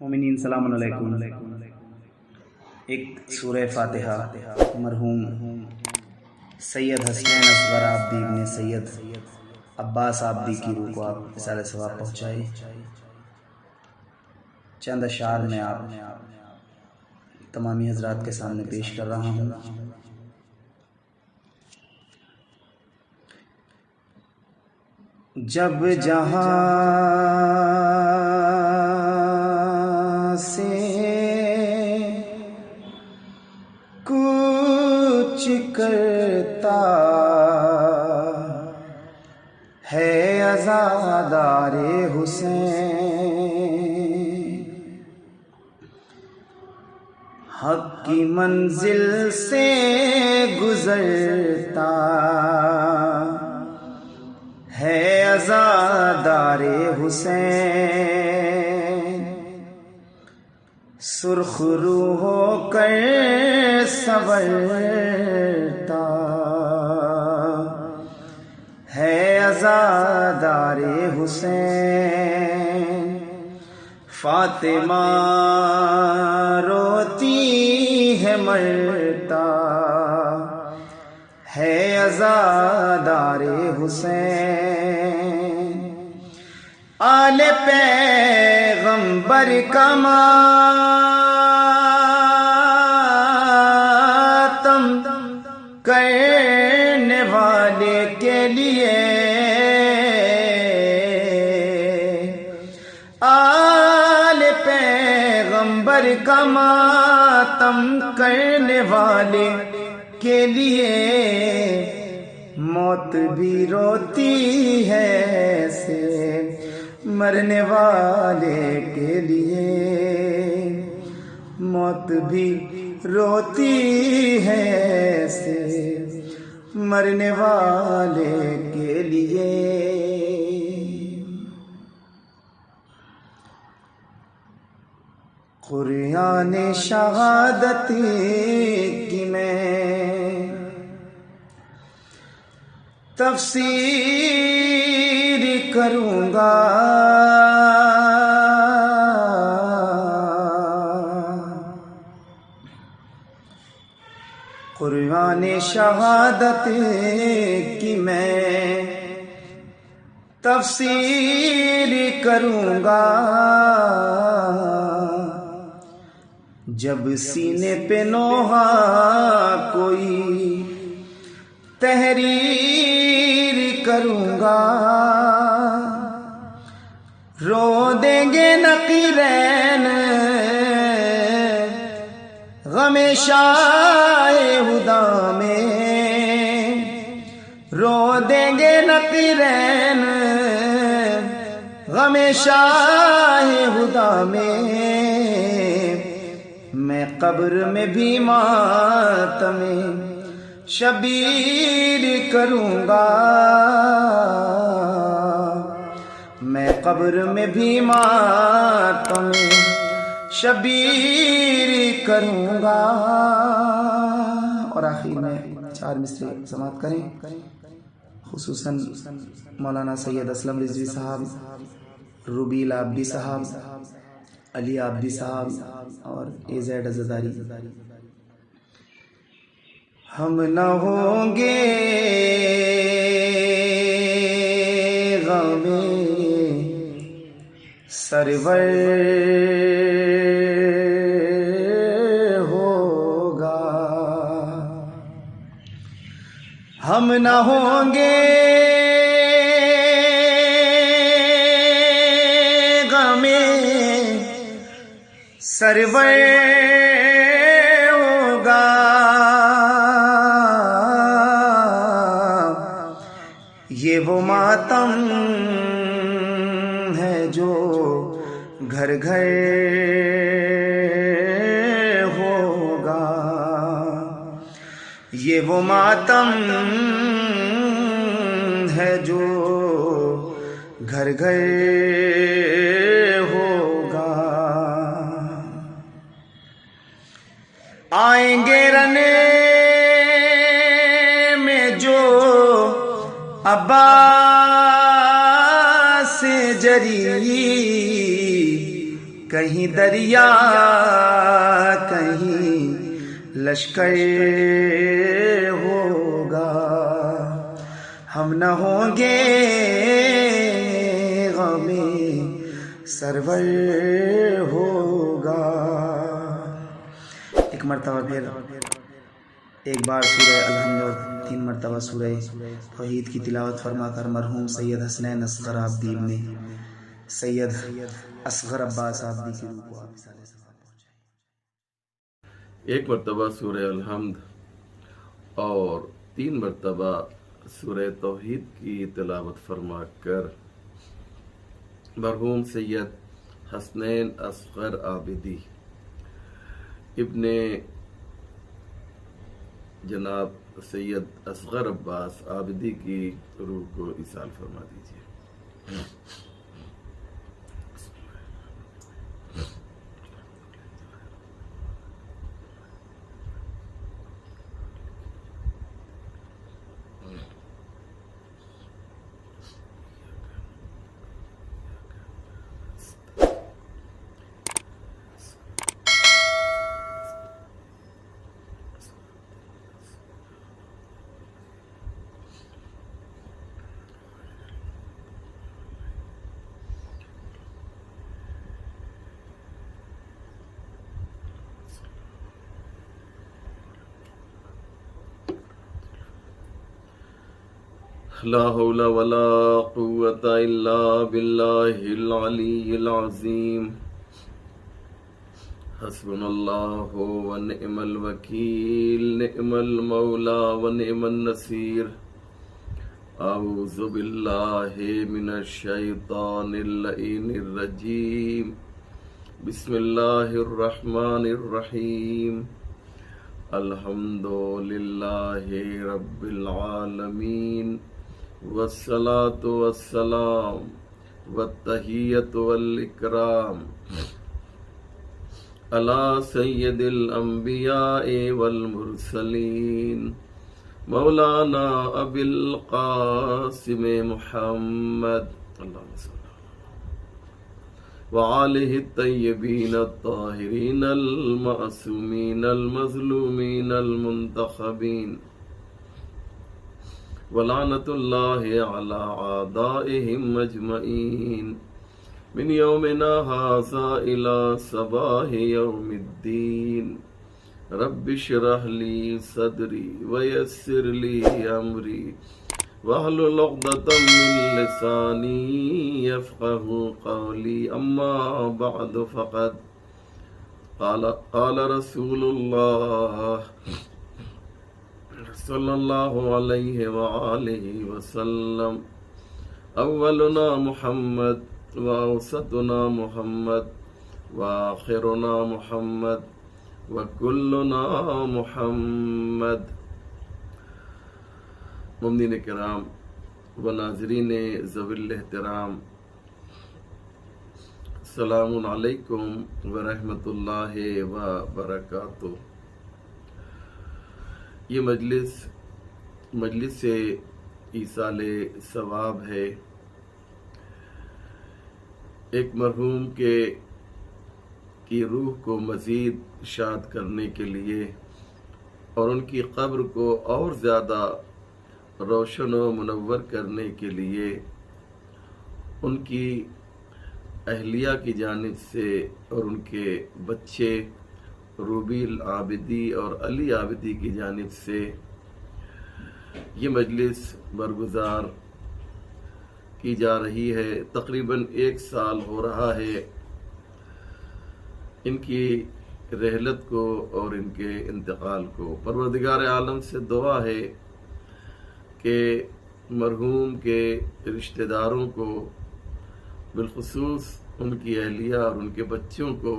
مومنین السلام علیکم۔ ایک سورہ فاتحہ مرحوم سید حسنین اصغر عابدی ابن سید عباس عابدی کی روح کو آپ اصالہ ثواب پہنچائے۔ چند اشعار میں آپ تمامی حضرات کے سامنے پیش کر رہا ہوں۔ جب جہاں سے کچھ کرتا ہے عزادار حسین، حق کی منزل سے گزرتا ہے عزادار حسین، سرخ رو ہو کر سنورتا ہے عزادار حسین، فاطمہ روتی ہے مرتا ہے عزادار حسین، آل پیغمبر کا ماتم کرنے والے کے لیے، آل پیغمبر کا ماتم کرنے والے کے لیے موت بھی روتی ہے ایسے مرنے والے کے لیے، موت بھی روتی ہے ایسے مرنے والے کے لیے۔ قرآن شہادت کی میں تفسیر کروں گا، قرآن شہادت کی میں تفسیر کروں گا، جب سینے پہ نوحہ کوئی تحریر کروں گا، رو دیں گے نقیرین غم شاہ ہدا میں، رو دیں گے نقیرین غم شاہ ہدا میں، میں قبر میں بھی ماتم شبیر کروں گا، میں قبر میں بھی ماتم شبیر کروں گا۔ اور آخر میں 4 مصرے سماعت کریں، خصوصاً مولانا سید اسلم رضوی صاحب، ربیل عابدی صاحب، علی عابدی صاحب اور اے زیڈ عزاداری۔ ہم نہ ہوں گے غم سرور ہوگا، ہم نہ ہوں گے غم سرور ہوگا، یہ وہ ماتم ہے جو گھر گھر ہوگا، یہ وہ ماتم ہے جو گھر گھر ہوگا، آئیں گے رنے میں جو عباس جری کہیں دریا کہیں لشکر ہوگا، ہم نہ ہوں گے غم سرور ہوگا۔ ایک مرتبہ پھر ایک بار سورہ الحمد اور 3 مرتبہ سورہ توحید کی تلاوت فرما کر مرحوم سید حسنین اصغر آبدی نے سید اصغر عباس آبدی کی روح کو آپ ثواب پہنچائے۔ ایک مرتبہ سورہ الحمد اور 3 مرتبہ سورہ توحید کی تلاوت فرما کر مرحوم سید حسنین اصغر آبدی ابن جناب سید اصغر عباس آبدی کی روح کو ایصال فرما دیجیے۔ لا حول ولا قوة الا باللہ العلی العظیم، حسبنا اللہ ونعم الوکیل، نعم المولا ونعم النصیر۔ اعوذ باللہ من الشیطان اللعین الرجیم، بسم اللہ الرحمن الرحیم، الحمد للہ رب العالمین، والصلاة والسلام والتحیۃ والاکرام علی سید الانبیاء والمرسلین، مولانا ابی القاسم محمد اللہم صلی وآلہ الطیبین الطاہرین المعصومین المظلومین المنتخبین، ولعنۃ اللہ علی اعدائہم اجمعین، من یومنا ھذا الی صباح یوم الدین۔ رب اشرح لی صدری ویسر لی امری واحلل عقدۃ من لسانی یفقہوا قولی، اما بعد فقد قال رسول اللہ صلی اللہ علیہ وآلہ وسلم، اولنا محمد واوسطنا محمد وآخرنا محمد وکلنا محمد۔ ممنین کرام و ناظرین ذوی الاحترام، السلام علیکم ورحمۃ اللہ وبرکاتہ۔ یہ مجلس ایصال ثواب ہے، ایک مرحوم کی روح کو مزید شاد کرنے کے لیے اور ان کی قبر کو اور زیادہ روشن و منور کرنے کے لیے ان کی اہلیہ کی جانب سے اور ان کے بچے روبی العابدی اور علی عابدی کی جانب سے یہ مجلس برگزار کی جا رہی ہے۔ تقریباً 1 سال ہو رہا ہے ان کی رحلت کو اور ان کے انتقال کو۔ پروردگار عالم سے دعا ہے کہ مرحوم کے رشتہ داروں کو، بالخصوص ان کی اہلیہ اور ان کے بچوں کو،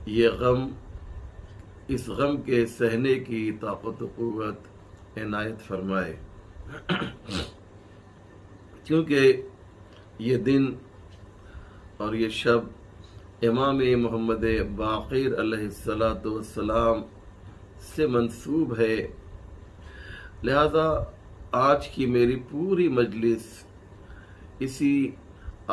یہ غم، اس غم کے سہنے کی طاقت و قوت عنایت فرمائے، کیونکہ یہ دن اور یہ شب امام محمد باقر علیہ السلام سے منسوب ہے، لہذا آج کی میری پوری مجلس اسی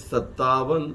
57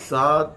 7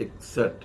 61,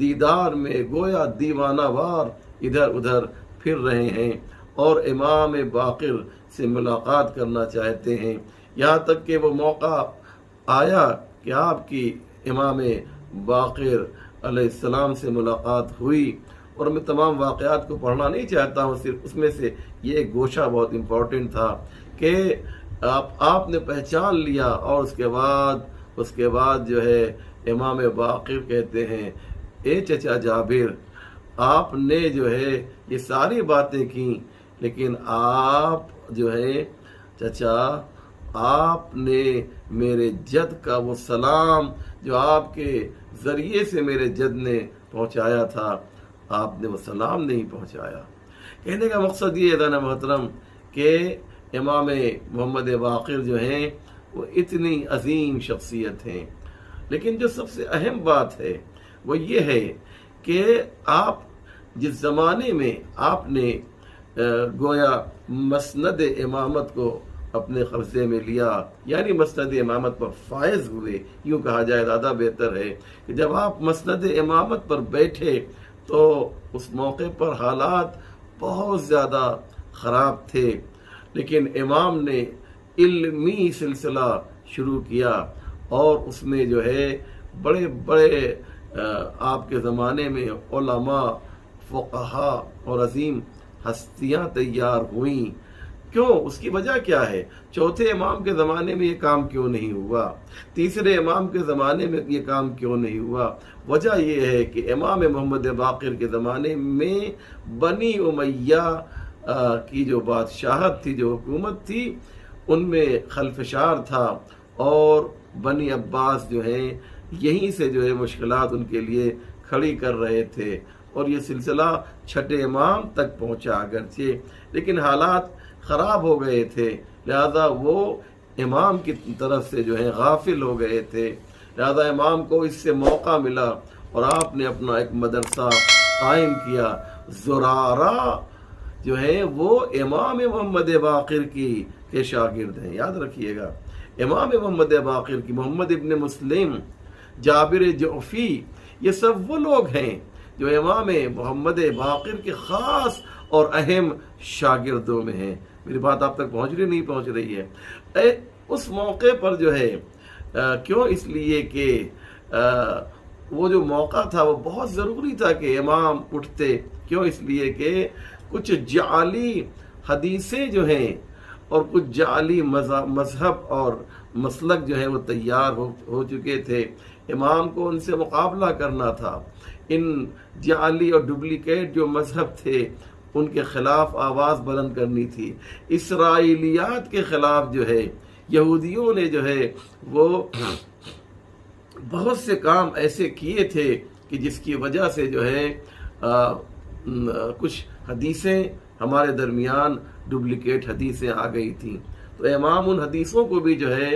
دیدار میں گویا دیوانہ وار ادھر ادھر پھر رہے ہیں اور امام باقر سے ملاقات کرنا چاہتے ہیں، یہاں تک کہ وہ موقع آیا کہ آپ کی امام باقر علیہ السلام سے ملاقات ہوئی۔ اور میں تمام واقعات کو پڑھنا نہیں چاہتا ہوں، صرف اس میں سے یہ ایک گوشہ بہت امپورٹنٹ تھا کہ آپ نے پہچان لیا، اور اس کے بعد جو ہے امام باقر کہتے ہیں اے چچا جابر، آپ نے جو ہے یہ ساری باتیں کی، لیکن آپ جو ہے چچا آپ نے میرے جد کا وہ سلام جو آپ کے ذریعے سے میرے جد نے پہنچایا تھا، آپ نے وہ سلام نہیں پہنچایا۔ کہنے کا مقصد یہ ہے محترم کہ امام محمد باقر جو ہیں وہ اتنی عظیم شخصیت ہیں، لیکن جو سب سے اہم بات ہے وہ یہ ہے کہ آپ جس زمانے میں آپ نے گویا مسند امامت کو اپنے قبضے میں لیا، یعنی مسند امامت پر فائز ہوئے، یوں کہا جائے زیادہ بہتر ہے کہ جب آپ مسند امامت پر بیٹھے تو اس موقع پر حالات بہت زیادہ خراب تھے، لیکن امام نے علمی سلسلہ شروع کیا، اور اس میں جو ہے بڑے بڑے آپ کے زمانے میں علماء، فقہاء اور عظیم ہستیاں تیار ہوئیں۔ کیوں؟ اس کی وجہ کیا ہے؟ چوتھے امام کے زمانے میں یہ کام کیوں نہیں ہوا؟ تیسرے امام کے زمانے میں یہ کام کیوں نہیں ہوا؟ وجہ یہ ہے کہ امام محمد باقر کے زمانے میں بنی امیہ کی جو بادشاہت تھی، جو حکومت تھی، ان میں خلفشار تھا، اور بنی عباس جو ہیں یہیں سے جو ہے مشکلات ان کے لیے کھڑی کر رہے تھے، اور یہ سلسلہ چھٹے امام تک پہنچا اگرچہ، لیکن حالات خراب ہو گئے تھے، لہذا وہ امام کی طرف سے جو ہے غافل ہو گئے تھے، لہذا امام کو اس سے موقع ملا اور آپ نے اپنا ایک مدرسہ قائم کیا۔ زرارہ جو ہے وہ امام محمد باقر کے شاگرد ہیں، یاد رکھیے گا، امام محمد باقر کی، محمد ابن مسلم، جابر جعفی، یہ سب وہ لوگ ہیں جو امام محمد باقر کے خاص اور اہم شاگردوں میں ہیں۔ میری بات آپ تک پہنچ رہی نہیں پہنچ رہی ہے؟ اس موقع پر جو ہے کیوں؟ اس لیے کہ وہ جو موقع تھا وہ بہت ضروری تھا کہ امام اٹھتے۔ کیوں؟ اس لیے کہ کچھ جعلی حدیثیں جو ہیں اور کچھ جعلی مذہب اور مسلک جو ہے وہ تیار ہو چکے تھے، امام کو ان سے مقابلہ کرنا تھا۔ ان جعلی اور ڈپلیکیٹ جو مذہب تھے ان کے خلاف آواز بلند کرنی تھی۔ اسرائیلیات کے خلاف جو ہے یہودیوں نے جو ہے وہ بہت سے کام ایسے کیے تھے کہ جس کی وجہ سے جو ہے کچھ حدیثیں ہمارے درمیان ڈپلیکیٹ حدیثیں آ گئی تھیں، تو امام ان حدیثوں کو بھی جو ہے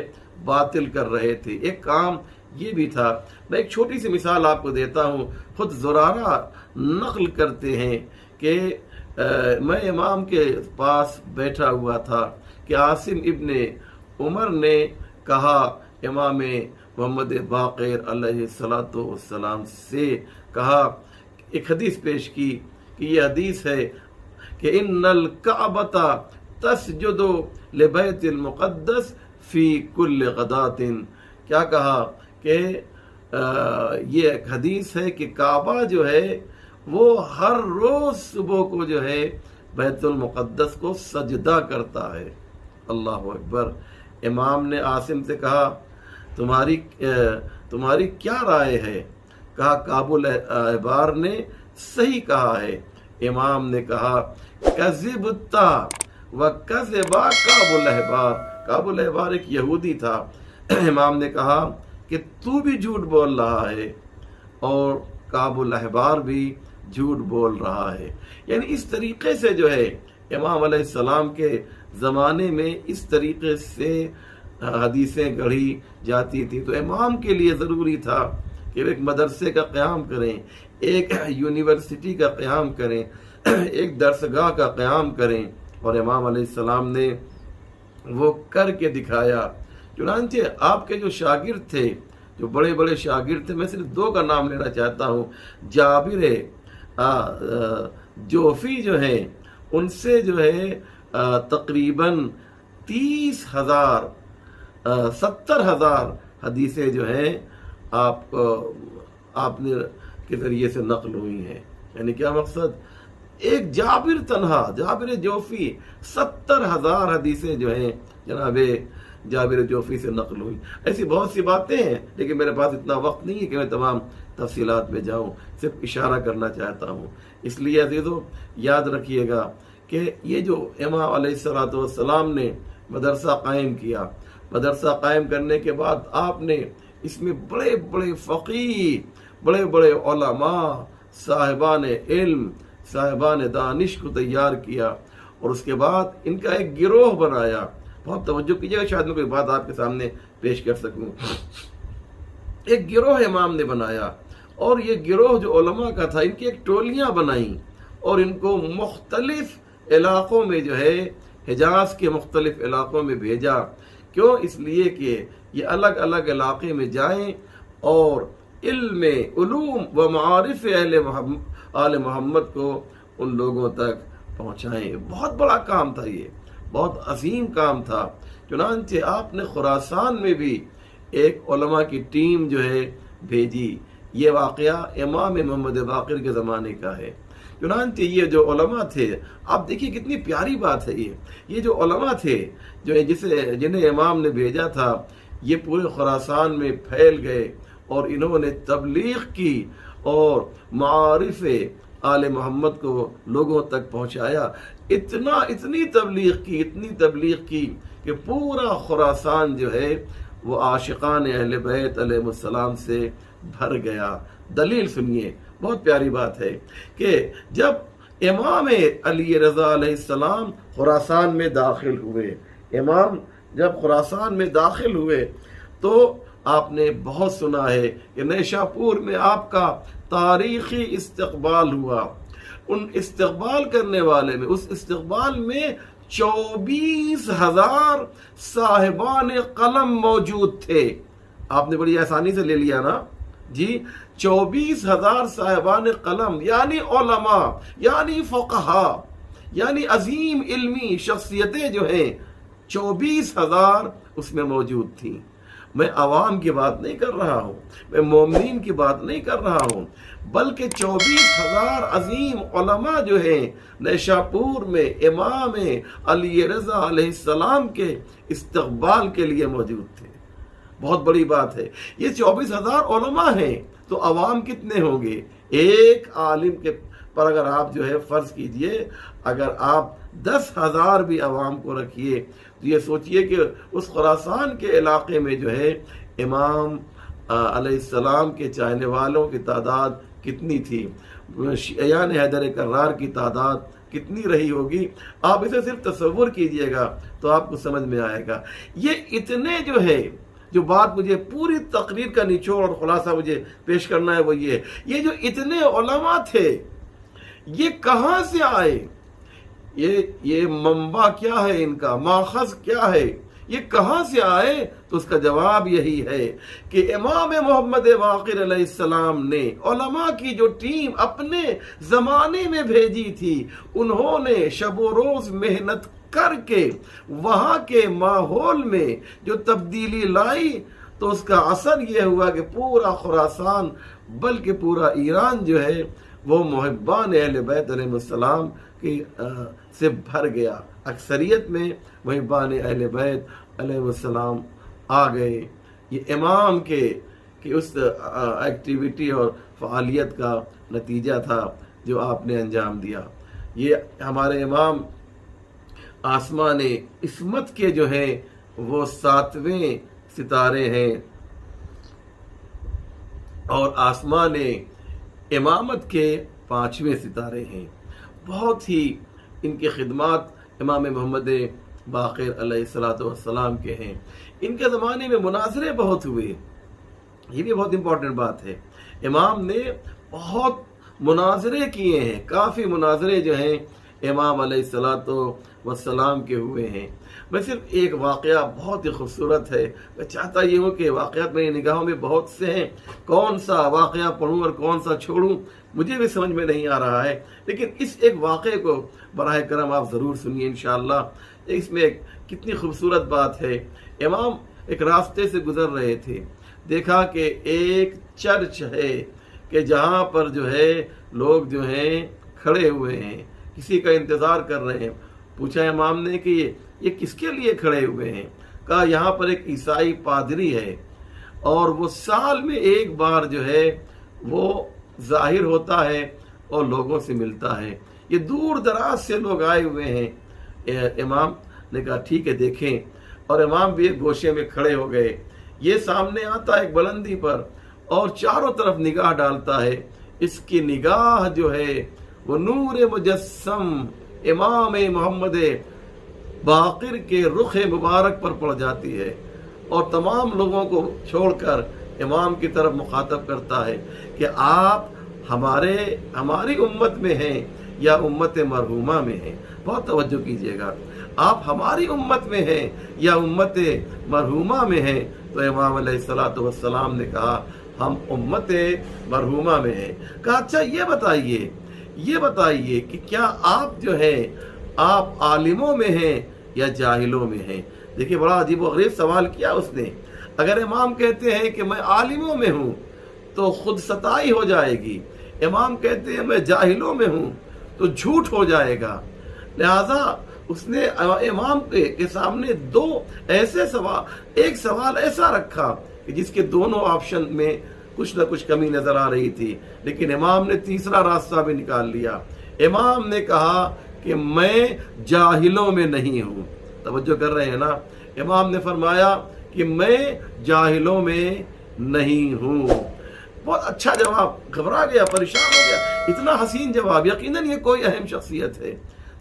باطل کر رہے تھے۔ ایک کام یہ بھی تھا۔ میں ایک چھوٹی سی مثال آپ کو دیتا ہوں، خود زرارہ نقل کرتے ہیں کہ میں امام کے پاس بیٹھا ہوا تھا کہ عاصم ابن عمر نے کہا، امام محمد باقر علیہ السلام سے کہا، ایک حدیث پیش کی کہ یہ حدیث ہے کہ ان الکعبۃ تسجد لبیت المقدس فی کل غدات۔ کیا کہا کہ یہ ایک حدیث ہے کہ کعبہ جو ہے وہ ہر روز صبح کو جو ہے بیت المقدس کو سجدہ کرتا ہے۔ اللہ اکبر۔ امام نے عاصم سے کہا، تمہاری کیا رائے ہے؟ کہا کعب الاحبار نے صحیح کہا ہے۔ امام نے کہا کذبتا وکذبا کعب الاحبار۔ کعب الاحبار ایک یہودی تھا۔ امام نے کہا کہ تو بھی جھوٹ بول رہا ہے اور کعب الاحبار بھی جھوٹ بول رہا ہے۔ یعنی اس طریقے سے جو ہے امام علیہ السلام کے زمانے میں اس طریقے سے حدیثیں گڑھی جاتی تھی، تو امام کے لیے ضروری تھا کہ ایک مدرسے کا قیام کریں، ایک یونیورسٹی کا قیام کریں، ایک درسگاہ کا قیام کریں، اور امام علیہ السلام نے وہ کر کے دکھایا۔ چنانچہ آپ کے جو شاگرد تھے جو بڑے بڑے شاگرد تھے، میں صرف 2 کا نام لینا چاہتا ہوں۔ جابر جوفی جو ہیں، ان سے جو ہے تقریباً 30,000 70,000 حدیثیں جو ہیں آپ نے کے ذریعے سے نقل ہوئی ہیں۔ یعنی کیا مقصد؟ ایک جابر تنہا، جابر جوفی 70,000 حدیثیں جو ہیں جناب جابر جوفی سے نقل ہوئی۔ ایسی بہت سی باتیں ہیں، لیکن میرے پاس اتنا وقت نہیں ہے کہ میں تمام تفصیلات میں جاؤں، صرف اشارہ کرنا چاہتا ہوں۔ اس لیے عزیزو یاد رکھیے گا کہ یہ جو امام علیہ السلام نے مدرسہ قائم کیا، مدرسہ قائم کرنے کے بعد آپ نے اس میں بڑے بڑے فقیہ، بڑے بڑے علماء، صاحبان علم، صاحبان دانش کو تیار کیا، اور اس کے بعد ان کا ایک گروہ بنایا۔ بہت توجہ کیجیے گا، شاید میں کوئی بات آپ کے سامنے پیش کر سکوں۔ ایک گروہ امام نے بنایا، اور یہ گروہ جو علماء کا تھا، ان کی ایک ٹولیاں بنائیں، اور ان کو مختلف علاقوں میں جو ہے حجاز کے مختلف علاقوں میں بھیجا۔ کیوں؟ اس لیے کہ یہ الگ الگ علاقے میں جائیں اور علم، علوم و معارف آل محمد کو ان لوگوں تک پہنچائیں۔ بہت بڑا کام تھا، یہ بہت عظیم کام تھا۔ چنانچہ آپ نے خراسان میں بھی ایک علماء کی ٹیم جو ہے بھیجی۔ یہ واقعہ امام محمد باقر کے زمانے کا ہے۔ چنانچہ یہ جو علماء تھے، آپ دیکھیے کتنی پیاری بات ہے یہ جو علماء تھے جنہیں امام نے بھیجا تھا، یہ پورے خراسان میں پھیل گئے، اور انہوں نے تبلیغ کی اور معارف آل محمد کو لوگوں تک پہنچایا۔ اتنی تبلیغ کی کہ پورا خراسان جو ہے وہ عاشقان اہل بیت علیہ السلام سے بھر گیا۔ دلیل سنیے، بہت پیاری بات ہے کہ جب امام علی رضا علیہ السلام خراسان میں داخل ہوئے، امام جب خراسان میں داخل ہوئے تو آپ نے بہت سنا ہے کہ نیشاپور میں آپ کا تاریخی استقبال ہوا۔ ان استقبال کرنے والے میں، اس استقبال میں 24,000 صاحبان قلم موجود تھے۔ آپ نے بڑی آسانی سے لے لیا نا جی، 24,000 صاحبان قلم، یعنی علماء، یعنی فقہا، یعنی عظیم علمی شخصیتیں جو ہیں 24,000 اس میں موجود تھیں۔ میں عوام کی بات نہیں کر رہا ہوں، میں مومنین کی بات نہیں کر رہا ہوں، بلکہ 24,000 عظیم علماء جو ہیں نیشاپور میں امام علی رضا علیہ السلام کے استقبال کے لیے موجود تھے۔ بہت بڑی بات ہے۔ یہ 24,000 علماء ہیں تو عوام کتنے ہوں گے؟ ایک عالم کے پر اگر آپ جو ہے فرض کیجئے، اگر آپ 10,000 بھی عوام کو رکھیے تو یہ سوچئے کہ اس خراسان کے علاقے میں جو ہے امام علیہ السلام کے چاہنے والوں کی تعداد کتنی تھی، شیعان حیدر کرار کی تعداد کتنی رہی ہوگی۔ آپ اسے صرف تصور کیجئے گا تو آپ کو سمجھ میں آئے گا۔ یہ اتنے جو ہے، جو بات مجھے پوری تقریر کا نچوڑ اور خلاصہ مجھے پیش کرنا ہے وہ یہ جو اتنے علماء تھے، یہ کہاں سے آئے؟ یہ منبع کیا ہے ان کا، ماخذ کیا ہے، یہ کہاں سے آئے؟ تو اس کا جواب یہی ہے کہ امام محمد باقر علیہ السلام نے علماء کی جو ٹیم اپنے زمانے میں بھیجی تھی، انہوں نے شب و روز محنت کر کے وہاں کے ماحول میں جو تبدیلی لائی، تو اس کا اثر یہ ہوا کہ پورا خراسان بلکہ پورا ایران جو ہے وہ محبان اہل بیت علیہ السلام کی سے بھر گیا۔ اکثریت میں محبان اہل بیت علیہ السلام آ گئے۔ یہ امام کے اس ایکٹیویٹی اور فعالیت کا نتیجہ تھا جو آپ نے انجام دیا۔ یہ ہمارے امام آسمان عصمت کے جو ہیں وہ 7ویں ستارے ہیں، اور آسمان امامت کے 5ویں ستارے ہیں۔ بہت ہی ان کی خدمات امام محمد باقر علیہ السلام کے ہیں۔ ان کے زمانے میں مناظرے بہت ہوئے، یہ بھی بہت امپورٹنٹ بات ہے۔ امام نے بہت مناظرے کیے ہیں، کافی مناظرے جو ہیں امام علیہ السلام کے ہوئے ہیں۔ میں صرف ایک واقعہ بہت ہی خوبصورت ہے، میں چاہتا یہ ہوں کہ واقعات میری نگاہوں میں بہت سے ہیں، کون سا واقعہ پڑھوں اور کون سا چھوڑوں مجھے بھی سمجھ میں نہیں آ رہا ہے، لیکن اس ایک واقعے کو براہ کرم آپ ضرور سنیے انشاءاللہ۔ اس میں کتنی خوبصورت بات ہے۔ امام ایک راستے سے گزر رہے تھے، دیکھا کہ ایک چرچ ہے کہ جہاں پر جو ہے لوگ جو ہیں کھڑے ہوئے ہیں، کسی کا انتظار کر رہے ہیں۔ پوچھا امام نے کہ یہ کس کے لیے کھڑے ہوئے ہیں؟ کہا یہاں پر ایک عیسائی پادری ہے اور وہ سال میں ایک بار جو ہے وہ ظاہر ہوتا ہے اور لوگوں سے ملتا ہے، یہ دور دراز سے لوگ آئے ہوئے ہیں۔ امام نے کہا ٹھیک ہے دیکھیں، اور امام بھی ایک گوشے میں کھڑے ہو گئے۔ یہ سامنے آتا ہے ایک بلندی پر اور چاروں طرف نگاہ ڈالتا ہے، اس کی نگاہ جو ہے وہ نور مجسم امام محمد باقر کے رخ مبارک پر پڑ جاتی ہے، اور تمام لوگوں کو چھوڑ کر امام کی طرف مخاطب کرتا ہے کہ آپ ہماری امت میں ہیں یا امت مرحومہ میں ہیں؟ بہت توجہ کیجیے گا، آپ ہماری امت میں ہیں یا امت مرحومہ میں ہیں؟ تو امام علیہ السلام نے کہا ہم امت مرحومہ میں ہیں۔ کہا اچھا یہ بتائیے کہ کیا آپ جو ہے آپ عالموں میں ہیں یا جاہلوں میں ہیں؟ دیکھیے بڑا عجیب و غریب سوال کیا اس نے۔ اگر امام کہتے ہیں کہ میں عالموں میں ہوں تو خود ستائی ہو جائے گی، امام کہتے ہیں میں جاہلوں میں ہوں تو جھوٹ ہو جائے گا، لہذا اس نے امام کے سامنے دو ایسے سوال، ایک سوال ایسا رکھا کہ جس کے دونوں آپشن میں کچھ نہ کچھ کمی نظر آ رہی تھی، لیکن امام نے تیسرا راستہ بھی نکال لیا۔ امام نے کہا کہ میں جاہلوں میں نہیں ہوں۔ توجہ کر رہے ہیں نا؟ امام نے فرمایا کہ میں جاہلوں میں نہیں ہوں۔ بہت اچھا جواب، گھبرا گیا، پریشان ہو گیا، اتنا حسین جواب، یقیناً یہ کوئی اہم شخصیت ہے۔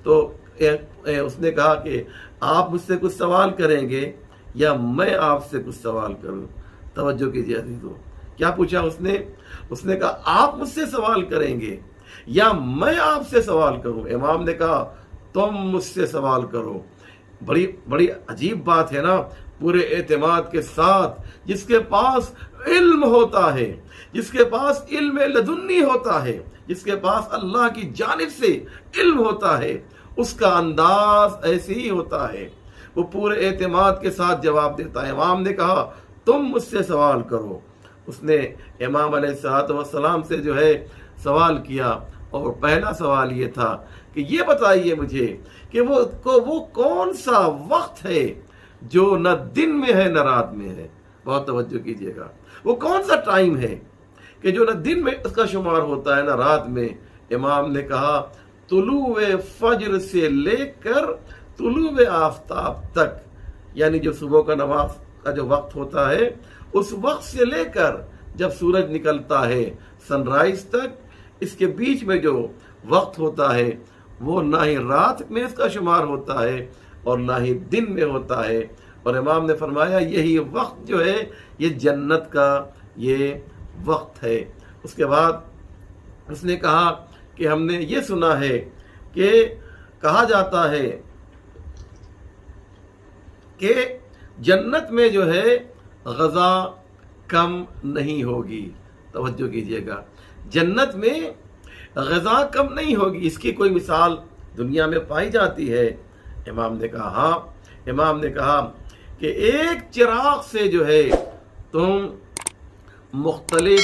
تو اس نے کہا کہ آپ مجھ سے کچھ سوال کریں گے یا میں آپ سے کچھ سوال کروں؟ توجہ کیجیے عزیزو، کیا پوچھا اس نے کہا آپ مجھ سے سوال کریں گے یا میں آپ سے سوال کروں؟ امام نے کہا تم مجھ سے سوال کرو۔ بڑی عجیب بات ہے نا، پورے اعتماد کے ساتھ جس کے پاس علم ہوتا ہے، جس کے پاس علم لدنی ہوتا ہے، جس کے پاس اللہ کی جانب سے علم ہوتا ہے، اس کا انداز ایسے ہی ہوتا ہے، وہ پورے اعتماد کے ساتھ جواب دیتا ہے۔ امام نے کہا تم مجھ سے سوال کرو۔ اس نے امام علیہ السلام سے جو ہے سوال کیا، اور پہلا سوال یہ تھا کہ یہ بتائیے مجھے کہ وہ کون سا وقت ہے جو نہ دن میں ہے نہ رات میں ہے؟ بہت توجہ کیجیے گا، وہ کون سا ٹائم ہے کہ جو نہ دن میں اس کا شمار ہوتا ہے نہ رات میں؟ امام نے کہا طلوع فجر سے لے کر طلوع آفتاب تک، یعنی جو صبح کا نماز کا جو وقت ہوتا ہے اس وقت سے لے کر جب سورج نکلتا ہے سن رائز تک، اس کے بیچ میں جو وقت ہوتا ہے وہ نہ ہی رات میں اس کا شمار ہوتا ہے اور نہ ہی دن میں ہوتا ہے۔ اور امام نے فرمایا یہی وقت جو ہے یہ جنت کا یہ وقت ہے۔ اس کے بعد اس نے کہا کہ ہم نے یہ سنا ہے کہ کہا جاتا ہے کہ جنت میں جو ہے غذا کم نہیں ہوگی۔ توجہ کیجیے گا، جنت میں غذا کم نہیں ہوگی، اس کی کوئی مثال دنیا میں پائی جاتی ہے؟ امام نے کہا ہاں۔ امام نے کہا کہ ایک چراغ سے جو ہے تم مختلف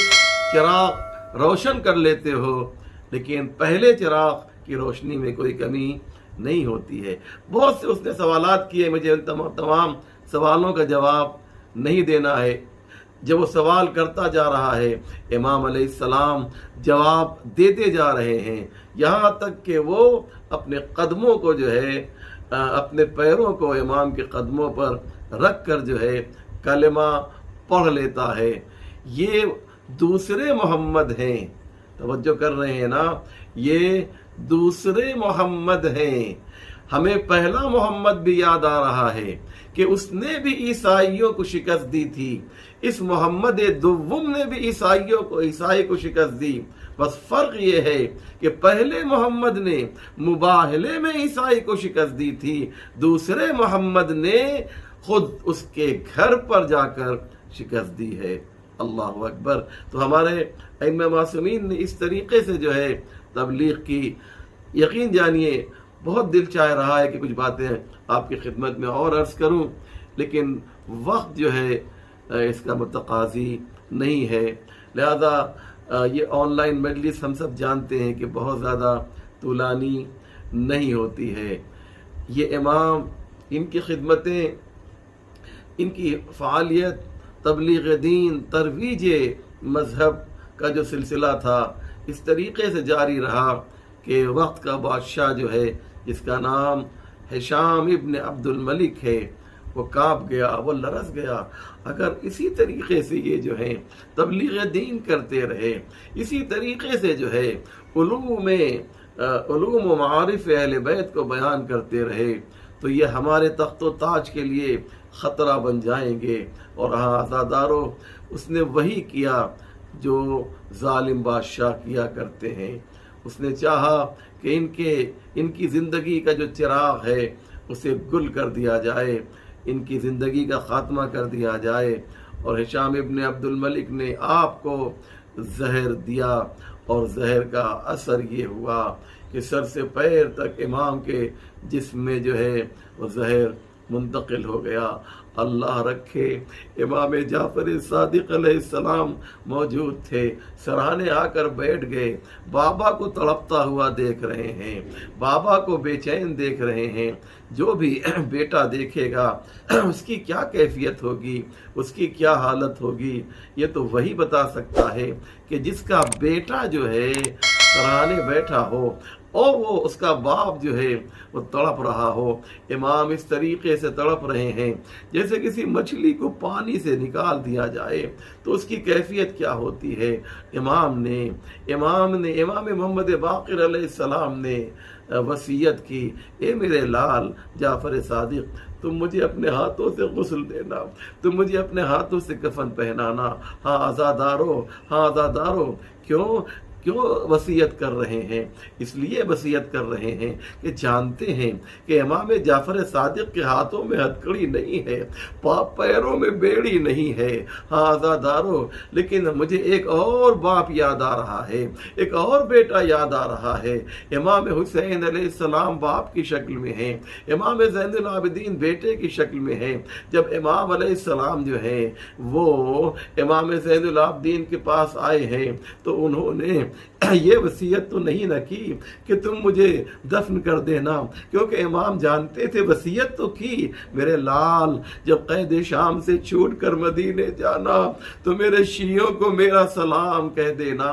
چراغ روشن کر لیتے ہو، لیکن پہلے چراغ کی روشنی میں کوئی کمی نہیں ہوتی ہے۔ بہت سے اس نے سوالات کیے، مجھے تمام سوالوں کا جواب نہیں دینا ہے۔ جب وہ سوال کرتا جا رہا ہے امام علیہ السلام جواب دیتے جا رہے ہیں، یہاں تک کہ وہ اپنے قدموں کو جو ہے اپنے پیروں کو امام کے قدموں پر رکھ کر جو ہے کلمہ پڑھ لیتا ہے۔ یہ دوسرے محمد ہیں، توجہ کر رہے ہیں نا، یہ دوسرے محمد ہیں۔ ہمیں پہلا محمد بھی یاد آ رہا ہے کہ اس نے بھی عیسائیوں کو شکست دی تھی، اس محمد دوم نے بھی عیسائی کو شکست دی، بس فرق یہ ہے کہ پہلے محمد نے مباہلے میں عیسائی کو شکست دی تھی، دوسرے محمد نے خود اس کے گھر پر جا کر شکست دی ہے۔ اللہ اکبر۔ تو ہمارے ائمہ معصومین نے اس طریقے سے جو ہے تبلیغ کی۔ یقین جانیے بہت دل چاہ رہا ہے کہ کچھ باتیں آپ کی خدمت میں اور عرض کروں، لیکن وقت جو ہے اس کا متقاضی نہیں ہے، لہذا یہ آن لائن مجلس ہم سب جانتے ہیں کہ بہت زیادہ طولانی نہیں ہوتی ہے۔ یہ امام، ان کی خدمتیں، ان کی فعالیت، تبلیغ دین، ترویج مذہب کا جو سلسلہ تھا اس طریقے سے جاری رہا کہ وقت کا بادشاہ جو ہے، جس کا نام ہشام ابن عبد الملک ہے، وہ کانپ گیا، وہ لرز گیا۔ اگر اسی طریقے سے یہ جو ہے تبلیغ دین کرتے رہے، اسی طریقے سے جو ہے علوم و معارف اہل بیت کو بیان کرتے رہے، تو یہ ہمارے تخت و تاج کے لیے خطرہ بن جائیں گے۔ اور ہاں عزادارو، اس نے وہی کیا جو ظالم بادشاہ کیا کرتے ہیں۔ اس نے چاہا کہ ان کی زندگی کا جو چراغ ہے اسے گل کر دیا جائے، ان کی زندگی کا خاتمہ کر دیا جائے، اور ہشام ابن عبد الملک نے آپ کو زہر دیا، اور زہر کا اثر یہ ہوا کہ سر سے پیر تک امام کے جسم میں جو ہے وہ زہر منتقل ہو گیا۔ اللہ رکھے، امام جعفر صادق علیہ السلام موجود تھے، سرانے آ کر بیٹھ گئے، بابا کو تڑپتا ہوا دیکھ رہے ہیں، بابا کو بے چین دیکھ رہے ہیں۔ جو بھی بیٹا دیکھے گا اس کی کیا کیفیت ہوگی، اس کی کیا حالت ہوگی، یہ تو وہی بتا سکتا ہے کہ جس کا بیٹا جو ہے سرانے بیٹھا ہو اور وہ اس کا باپ جو ہے وہ تڑپ رہا ہو۔ امام اس طریقے سے تڑپ رہے ہیں جیسے کسی مچھلی کو پانی سے نکال دیا جائے، تو اس کی کیفیت کیا ہوتی ہے۔ امام محمد باقر علیہ السلام نے وصیت کی، اے میرے لال جعفر صادق، تم مجھے اپنے ہاتھوں سے غسل دینا، تم مجھے اپنے ہاتھوں سے کفن پہنانا۔ ہاں عزادارو، کیوں وصیت کر رہے ہیں؟ اس لیے وصیت کر رہے ہیں کہ جانتے ہیں کہ امام جعفر صادق کے ہاتھوں میں ہتھکڑی نہیں ہے، پیروں میں بیڑی نہیں ہے۔ ہاں عزادارو، لیکن مجھے ایک اور باپ یاد آ رہا ہے، ایک اور بیٹا یاد آ رہا ہے۔ امام حسین علیہ السلام باپ کی شکل میں ہیں، امام زین العابدین بیٹے کی شکل میں ہیں۔ جب امام علیہ السلام جو ہے وہ امام زین العابدین کے پاس آئے ہیں تو انہوں نے یہ وصیت تو نہیں نہ کی کہ تم مجھے دفن کر دینا، کیونکہ امام جانتے تھے وصیت تو کی، میرے لال جب قید شام سے چھوٹ کر مدینے جانا تو میرے شیعوں کو میرا سلام کہہ دینا۔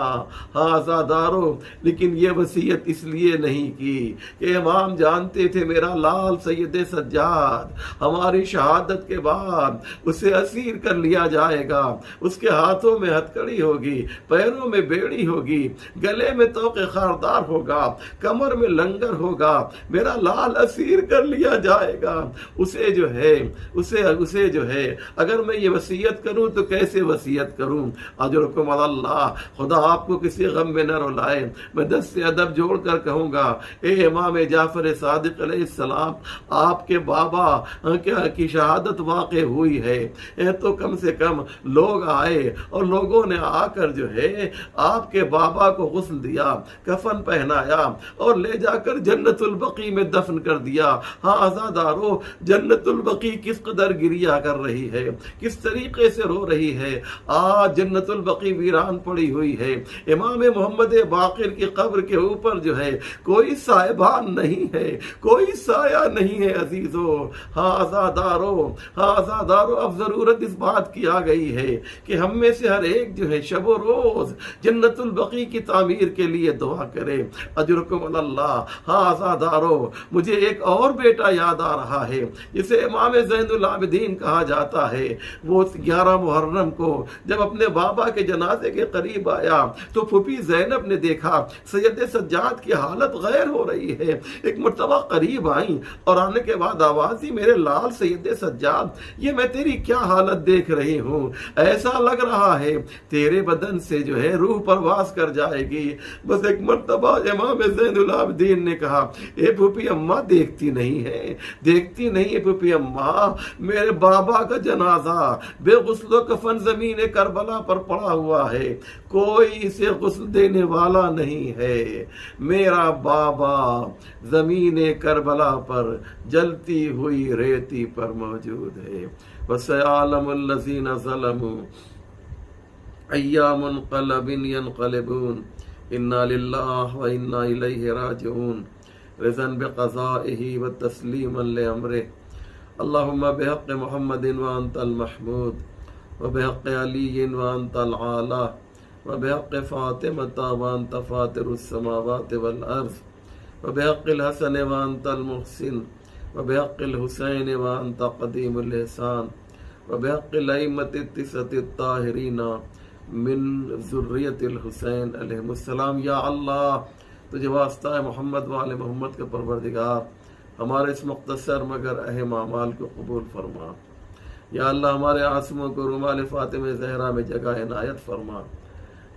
ہاں عزادارو، لیکن یہ وصیت اس لیے نہیں کی کہ امام جانتے تھے میرا لال سید سجاد ہماری شہادت کے بعد اسے اسیر کر لیا جائے گا، اس کے ہاتھوں میں ہتھکڑی ہوگی، پیروں میں بیڑی ہوگی، گلے میں توق خاردار ہوگا، کمر میں لنگر ہوگا، میرا لال اسیر کر لیا جائے گا۔ اسے جو ہے اگر میں یہ وصیت کروں تو کیسے وصیت کروں؟ اجرکم اللہ، خدا آپ کو کسی غم میں نہ رلائے۔ میں دست سے ادب جوڑ کر کہوں گا، اے امام جعفر صادق علیہ السلام، آپ کے بابا کی شہادت واقع ہوئی ہے تو کم سے کم لوگ آئے اور لوگوں نے آ کر جو ہے آپ کے بابا کو غسل دیا، کفن پہنایا اور لے جا کر جنت البقیع میں دفن کر دیا۔ ہاں عزادارو، جنت البقیع کس قدر گریا کر رہی ہے، کس طریقے سے رو رہی ہے۔ آج جنت البقیع ویران پڑی ہوئی ہے۔ امام محمد باقر کی قبر کے اوپر جو ہے کوئی سائبان نہیں ہے، کوئی سایہ نہیں ہے عزیزو۔ ہاں عزادارو، اب ضرورت اس بات کی آ گئی ہے کہ ہم میں سے ہر ایک جو ہے شب و روز جنت البقیع کی تعمیر کے لیے دعا کرے۔ اجرکم علی اللہ۔ ہاں عزادارو، مجھے ایک اور بیٹا یاد آ رہا ہے جسے امام زین العابدین کہا جاتا ہے۔ وہ 11 محرم کو جب اپنے بابا کے جنازے کے قریب آیا تو پھوپھی زینب نے دیکھا سید سجاد کی حالت غیر ہو رہی ہے۔ ایک مرتبہ قریب آئیں اور آنے کے بعد آواز دی، میرے لال سید سجاد، یہ میں تیری کیا حالت دیکھ رہی ہوں، ایسا لگ رہا ہے تیرے بدن سے جو ہے روح پرواز کر جائے گی۔ بس ایک مرتبہ امام زین العابدین نے کہا، اے پھوپھی اماں دیکھتی نہیں ہے، دیکھتی نہیں ہے پھوپھی اماں، میرے بابا کا جنازہ بے غسل و کفن زمین کربلا پر پڑا ہوا ہے، کوئی اسے غسل دینے والا نہیں ہے، میرا بابا زمین کربلا پر جلتی ہوئی ریتی پر موجود ہے۔ وَسَيَعْلَمُ الَّذِينَ ظَلَمُوا أَيَّ مُنقَلَبٍ يَنقَلِبُونَ إِنَّا لِلَّهِ وَإِنَّا إِلَيْهِ رَاجِعُونَ رِضًا بِقَضَائِهِ وَتَسْلِيمًا لِأَمْرِهِ اللهم بحق محمد وأنت المحمود وبحق علي وأنت العالى وبحق فاطمة وأنت فاطر السماوات والأرض وبحق الحسن وأنت المحسن وبحق الحسين وأنت قديم الإحسان وبحق الأئمة التسعة الطاهرين من ذریت الحسین علیہ السلام۔ یا اللہ، تجھے واسطہ ہے محمد وآل محمد کے پروردگار، ہمارے اس مختصر مگر اہم اعمال کو قبول فرما۔ یا اللہ، ہمارے عاصموں کو رومال فاطمہ زہرا میں جگہ عنایت فرما۔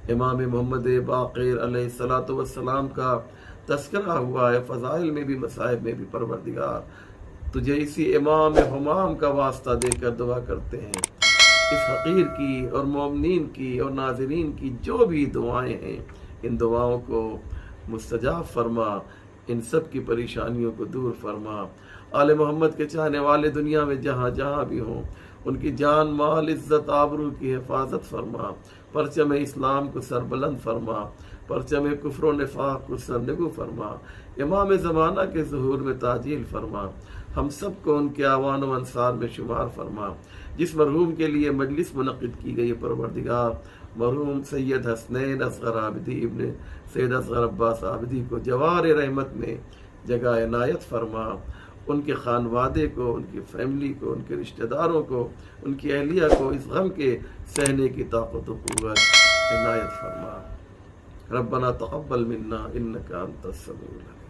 امام محمد باقر علیہ السلام کا تذکرہ ہوا ہے، فضائل میں بھی مصائب میں بھی، پروردگار تجھے اسی امام ہمام کا واسطہ دے کر دعا کرتے ہیں، اس حقیر کی اور مومنین کی اور ناظرین کی جو بھی دعائیں ہیں ان دعاؤں کو مستجاب فرما، ان سب کی پریشانیوں کو دور فرما۔ آل محمد کے چاہنے والے دنیا میں جہاں جہاں بھی ہوں ان کی جان مال عزت آبرو کی حفاظت فرما، پرچم اسلام کو سربلند فرما، پرچم کفر و نفاق کو سرنگو فرما، امام زمانہ کے ظہور میں تعجیل فرما، ہم سب کو ان کے اعوان و انصار میں شمار فرما۔ جس مرحوم کے لیے مجلس منعقد کی گئی پروردگار، مرحوم سید حسنین اصغر عابدی ابن سید اصغر عباس عابدی کو جوار رحمت میں جگہ عنایت فرما، ان کے خانوادے کو، ان کی فیملی کو، ان کے رشتہ داروں کو، ان کی اہلیہ کو اس غم کے سہنے کی طاقت و قوت عنایت فرما۔ ربنا تقبل منا انک انت السمیع العلیم۔